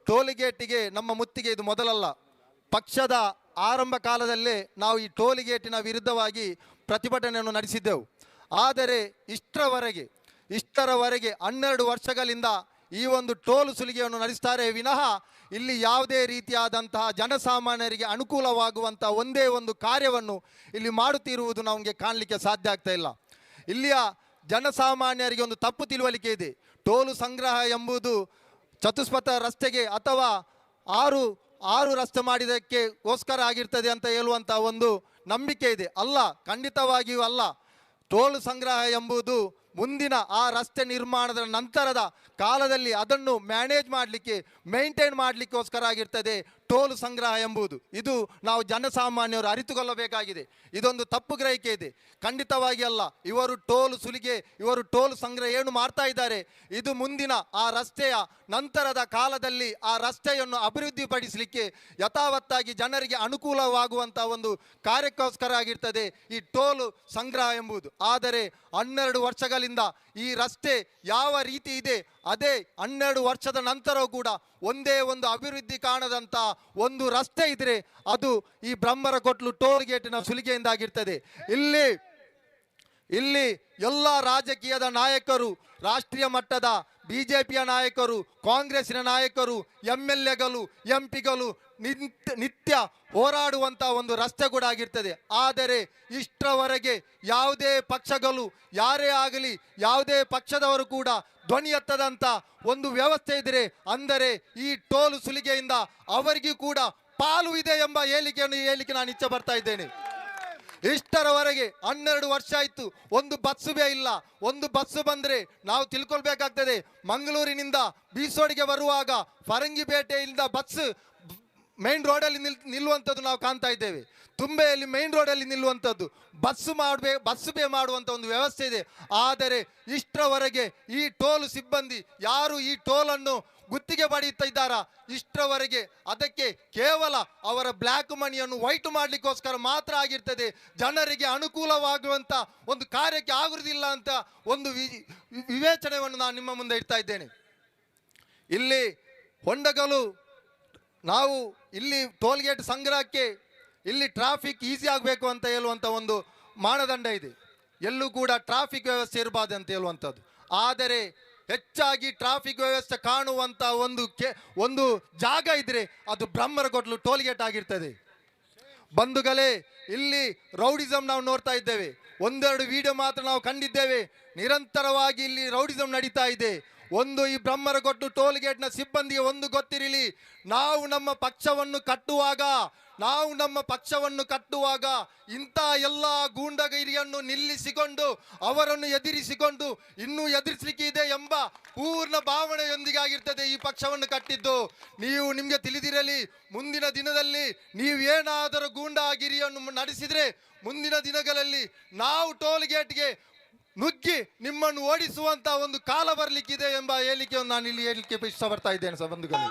ಟೋಲ್ಗೇಟಿಗೆ ನಮ್ಮ ಮುತ್ತಿಗೆ ಇದು ಮೊದಲಲ್ಲ. ಪಕ್ಷದ ಆರಂಭ ಕಾಲದಲ್ಲೇ ನಾವು ಈ ಟೋಲ್ಗೇಟಿನ ವಿರುದ್ಧವಾಗಿ ಪ್ರತಿಭಟನೆಯನ್ನು ನಡೆಸಿದ್ದೆವು. ಆದರೆ ಇಷ್ಟರವರೆಗೆ 12 ವರ್ಷಗಳಿಂದ ಈ ಒಂದು ಟೋಲ್ ಸುಲಿಗೆಯನ್ನು ನಡೆಸ್ತಾರೆ ವಿನಃ ಇಲ್ಲಿ ಯಾವುದೇ ರೀತಿಯಾದಂತಹ ಜನಸಾಮಾನ್ಯರಿಗೆ ಅನುಕೂಲವಾಗುವಂಥ ಒಂದೇ ಒಂದು ಕಾರ್ಯವನ್ನು ಇಲ್ಲಿ ಮಾಡುತ್ತಿರುವುದು ನಮಗೆ ಕಾಣಲಿಕ್ಕೆ ಸಾಧ್ಯ ಆಗ್ತಾ ಇಲ್ಲ. ಇಲ್ಲಿಯ ಜನಸಾಮಾನ್ಯರಿಗೆ ಒಂದು ತಪ್ಪು ತಿಳುವಳಿಕೆ ಇದೆ. ಟೋಲು ಸಂಗ್ರಹ ಎಂಬುದು ಚತುಷ್ಪಥ ರಸ್ತೆಗೆ ಅಥವಾ ಆರು ರಸ್ತೆ ಮಾಡಿದಕ್ಕೋಸ್ಕರ ಆಗಿರ್ತದೆ ಅಂತ ಹೇಳುವಂಥ ಒಂದು ನಂಬಿಕೆ ಇದೆ. ಅಲ್ಲ, ಖಂಡಿತವಾಗಿಯೂ ಅಲ್ಲ. ಟೋಲ್ ಸಂಗ್ರಹ ಎಂಬುದು ಮುಂದಿನ ಆ ರಸ್ತೆ ನಿರ್ಮಾಣದ ನಂತರದ ಕಾಲದಲ್ಲಿ ಅದನ್ನು ಮ್ಯಾನೇಜ್ ಮಾಡಲಿಕ್ಕೆ, ಮೇಂಟೈನ್ ಮಾಡಲಿಕ್ಕೋಸ್ಕರ ಆಗಿರ್ತದೆ ಟೋಲ್ ಸಂಗ್ರಹ ಎಂಬುದು. ಇದು ನಾವು ಜನಸಾಮಾನ್ಯರು ಅರಿತುಕೊಳ್ಳಬೇಕಾಗಿದೆ. ಇದೊಂದು ತಪ್ಪು ಗ್ರಹಿಕೆ ಇದೆ. ಖಂಡಿತವಾಗಿ ಅಲ್ಲ. ಇವರು ಟೋಲ್ ಸುಲಿಗೆ, ಇವರು ಟೋಲ್ ಸಂಗ್ರಹ ಏನು ಮಾಡ್ತಾ ಇದ್ದಾರೆ, ಇದು ಮುಂದಿನ ಆ ರಸ್ತೆಯ ನಂತರದ ಕಾಲದಲ್ಲಿ ಆ ರಸ್ತೆಯನ್ನು ಅಭಿವೃದ್ಧಿಪಡಿಸಲಿಕ್ಕೆ ಯಥಾವತ್ತಾಗಿ ಜನರಿಗೆ ಅನುಕೂಲವಾಗುವಂಥ ಒಂದು ಕಾರ್ಯಕ್ಕೋಸ್ಕರ ಆಗಿರ್ತದೆ ಈ ಟೋಲ್ ಸಂಗ್ರಹ ಎಂಬುದು. ಆದರೆ 12 ವರ್ಷಗಳಿಂದ ಈ ರಸ್ತೆ ಯಾವ ರೀತಿ ಇದೆ ಅದೇ 12 ವರ್ಷದ ನಂತರವೂ ಕೂಡ ಒಂದೇ ಒಂದು ಅಭಿವೃದ್ಧಿ ಕಾಣದಂಥ ಒಂದು ರಸ್ತೆ ಇದ್ರೆ ಅದು ಈ ಬ್ರಹ್ಮರಕೊಟ್ಲು ಟೋಲ್ ಗೇಟಿನ ಸುಲಿಗೆಯಿಂದಾಗಿರ್ತದೆ. ಇಲ್ಲಿ ಎಲ್ಲ ರಾಜಕೀಯದ ನಾಯಕರು, ರಾಷ್ಟ್ರೀಯ ಮಟ್ಟದ ಬಿಜೆಪಿಯ ನಾಯಕರು, ಕಾಂಗ್ರೆಸ್ಸಿನ ನಾಯಕರು, MLAಗಳು, MP ಗಳು ನಿತ್ಯ ಹೋರಾಡುವಂಥ ಒಂದು ರಸ್ತೆ ಕೂಡ ಆಗಿರ್ತದೆ. ಆದರೆ ಇಷ್ಟರವರೆಗೆ ಯಾವುದೇ ಪಕ್ಷಗಳು, ಯಾರೇ ಆಗಲಿ ಯಾವುದೇ ಪಕ್ಷದವರು ಕೂಡ ಧ್ವನಿ ಎತ್ತದಂಥ ಒಂದು ವ್ಯವಸ್ಥೆ ಇದ್ರೆ ಅಂದರೆ ಈ ಟೋಲ್ ಸುಲಿಗೆಯಿಂದ ಅವರಿಗೂ ಕೂಡ ಪಾಲು ಇದೆ ಎಂಬ ಹೇಳಿಕೆ ನಾನು ಇಚ್ಛೆ ಬರ್ತಾ ಇದ್ದೇನೆ. ಇಷ್ಟರವರೆಗೆ 12 ವರ್ಷ ಆಯಿತು, ಒಂದು ಬಸ್ಸುವೇ ಇಲ್ಲ. ಒಂದು ಬಸ್ಸು ಬಂದರೆ ನಾವು ತಿಳ್ಕೊಳ್ಬೇಕಾಗ್ತದೆ, ಮಂಗಳೂರಿನಿಂದ ಬೀಸೋಡಿಗೆ ಬರುವಾಗ ಫರಂಗಿಪೇಟೆಯಿಂದ ಬಸ್ ಮೈನ್ ರೋಡಲ್ಲಿ ನಿಲ್ಲುವಂಥದ್ದು ನಾವು ಕಾಣ್ತಾ ಇದ್ದೇವೆ. ತುಂಬೆಯಲ್ಲಿ ಮೈನ್ ರೋಡಲ್ಲಿ ನಿಲ್ಲುವಂಥದ್ದು, ಬಸ್ಸು ಪೇ ಮಾಡುವಂಥ ಒಂದು ವ್ಯವಸ್ಥೆ ಇದೆ. ಆದರೆ ಇಷ್ಟರವರೆಗೆ ಈ ಟೋಲ್ ಸಿಬ್ಬಂದಿ ಯಾರು ಈ ಟೋಲನ್ನು ಗುತ್ತಿಗೆ ಪಡೆಯುತ್ತಾ ಇದ್ದಾರಾ, ಇಷ್ಟರವರೆಗೆ ಅದಕ್ಕೆ ಕೇವಲ ಅವರ ಬ್ಲ್ಯಾಕ್ ಮನಿಯನ್ನು ವೈಟ್ ಮಾಡಲಿಕ್ಕೋಸ್ಕರ ಮಾತ್ರ ಆಗಿರ್ತದೆ. ಜನರಿಗೆ ಅನುಕೂಲವಾಗುವಂಥ ಒಂದು ಕಾರ್ಯಕ್ಕೆ ಆಗುವುದಿಲ್ಲ ಅಂತ ಒಂದು ವಿವೇಚನೆಯನ್ನು ನಾನು ನಿಮ್ಮ ಮುಂದೆ ಇಡ್ತಾ ಇದ್ದೇನೆ. ಇಲ್ಲಿ ಹೊಂಡಗಳು, ನಾವು ಇಲ್ಲಿ ಟೋಲ್ಗೇಟ್ ಸಂಗ್ರಹಕ್ಕೆ ಇಲ್ಲಿ ಟ್ರಾಫಿಕ್ ಈಸಿ ಆಗಬೇಕು ಅಂತ ಹೇಳುವಂಥ ಒಂದು ಮಾನದಂಡ ಇದೆ. ಎಲ್ಲೂ ಕೂಡ ಟ್ರಾಫಿಕ್ ವ್ಯವಸ್ಥೆ ಇರಬಾರ್ದು ಅಂತ ಹೇಳುವಂಥದ್ದು. ಆದರೆ ಹೆಚ್ಚಾಗಿ ಟ್ರಾಫಿಕ್ ವ್ಯವಸ್ಥೆ ಕಾಣುವಂಥ ಒಂದು ಜಾಗ ಇದ್ರೆ ಅದು ಬ್ರಹ್ಮರಕೊಟ್ಲು ಟೋಲ್ಗೇಟ್ ಆಗಿರ್ತದೆ. ಬಂಧುಗಳೇ, ಇಲ್ಲಿ ರೌಡಿಸಮ್ ನಾವು ನೋಡ್ತಾ ಇದ್ದೇವೆ. 1-2 ವಿಡಿಯೋ ಮಾತ್ರ ನಾವು ಕಂಡಿದ್ದೇವೆ. ನಿರಂತರವಾಗಿ ಇಲ್ಲಿ ರೌಡಿಸಮ್ ನಡೀತಾ ಇದೆ. ಈ ಬ್ರಹ್ಮರಕೊಟ್ಲು ಟೋಲ್ಗೇಟ್ನ ಸಿಬ್ಬಂದಿಗೆ ಒಂದು ಗೊತ್ತಿರಲಿ, ನಾವು ನಮ್ಮ ಪಕ್ಷವನ್ನು ಕಟ್ಟುವಾಗ ಇಂಥ ಎಲ್ಲ ಗೂಂಡಗಿರಿಯನ್ನು ನಿಲ್ಲಿಸಿಕೊಂಡು ಅವರನ್ನು ಎದುರಿಸಿಕೊಂಡು ಇನ್ನೂ ಎದುರಿಸಲಿಕ್ಕೆ ಇದೆ ಎಂಬ ಪೂರ್ಣ ಭಾವನೆಯೊಂದಿಗೆ ಆಗಿರ್ತದೆ ಈ ಪಕ್ಷವನ್ನು ಕಟ್ಟಿದ್ದು. ನಿಮಗೆ ತಿಳಿದಿರಲಿ, ಮುಂದಿನ ದಿನದಲ್ಲಿ ನೀವೇನಾದರೂ ಗೂಂಡಾಗಿರಿಯನ್ನು ನಡೆಸಿದರೆ ಮುಂದಿನ ದಿನಗಳಲ್ಲಿ ನಾವು ಟೋಲ್ಗೇಟ್ಗೆ ನುಗ್ಗಿ ನಿಮ್ಮನ್ನು ಓಡಿಸುವಂತ ಒಂದು ಕಾಲ ಬರಲಿಕ್ಕಿದೆ ಎಂಬ ಹೇಳಿಕೆಯನ್ನು ನಾನು ಇಲ್ಲಿ ಹೇಳಲಿಕ್ಕೆ ಇಷ್ಟಪಡ್ತಾ ಇದ್ದೇನೆ ಬಂಧುಗಳೇ.